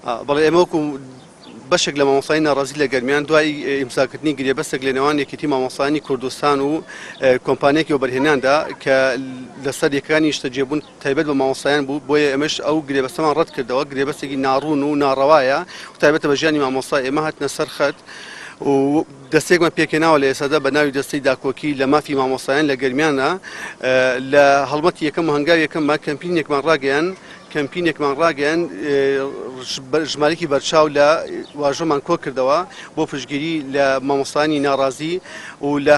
بەڵێ ئێمە وەکو بەشێک لە مامۆستایی ناڕازی لە گەرمیان دوای ئیمزاکردنی گرێبەستێک لە نێوان یەکێتی مامۆستایانی کوردستان و کۆمپانیەکی وەبەرهێناندا کە لەسەر یەکانی شتەجێبوون تایبەت بە مامۆستایان بوو بۆیە ئێمەش ئەو گرێبەستەمان ڕەت کردەوە گرێبەستێکی ناڕوون و ناڕەوایە و تایبەتە بە ژیانی مامۆستا ئێمە هاتنە سەر خەت و دەستێکمە پێکێناوە لە ئێسادا بە ناوی دەستەی داکۆکی لە مافی مامۆستایان لە گەرمیانە لە هەڵمەتی یەکەم و هەنگاوی یەکەممە کەمپینێکمان ڕاگەیان ژمارەی بەرچاو لە واژۆمان کۆ کردەوە بۆ پشتگیری لە مامۆستایانی ناڕازی و لە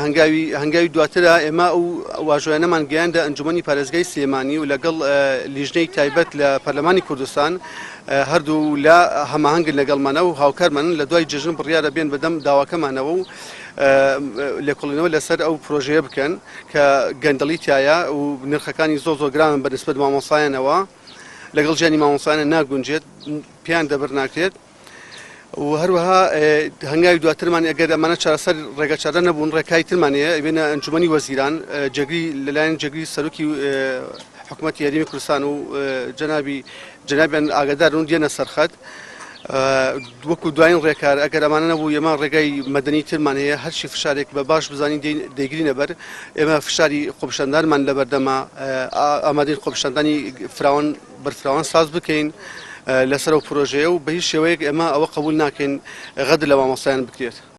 هەنگاوی دواترە ئێمە ئەو واژۆیانەمان گەیاندە ئەنجومەنی پارێزگای سلێمانی و لەگەڵ لیژنەی تایبەت لە پەرلەمانی کوردستان هەردوو لە هەماهەنگن لەگەڵمانە و هاوکارمان لە دوای جژن بڕیارە بێن بەدەم داواکەمانەوە و لێکۆڵینەوە لەسەر ئەو پرۆژەیە بکەن کە گەندەڵی تایە و نرخەکانی زۆر گران بەنسبەت مامۆستایانەوە لەگەڵ ژیانی مامۆستایانە ناگونجێت پیان دەبەر ناکرێت و هەروەها هەنگاوی دواترمان ئەگەر ئەمانە چارەسەر ڕێگەچارە نەبوون ڕێکای ترمانەیە ئەبێنە ئەنجومەنی وەزیران جەگری لەلایەن جەگری سەرۆکی حکوومەتی یاریمی کوردستان و جەنابیان ئاگادارون دێنە سەرخەت وەکو دوایین ڕێکار ئەگەر ئەمانە نەبوو ئێمە ڕێگای مەدەنی ترمان هەیە هەرچی فشارێک بە باش بزانین دەیگرینە بەر ئێمە فشاری خۆپیشاندانمان لەبەردەما ئامادەی خۆپیشاندانی بەرفراوان ساز بکەین لەسەر ئەو پرۆژەیە و بە هیچ شێوەیەک ئێمە ئەوە قبول ناکەین غەدر لە مامۆستایان بکرێت.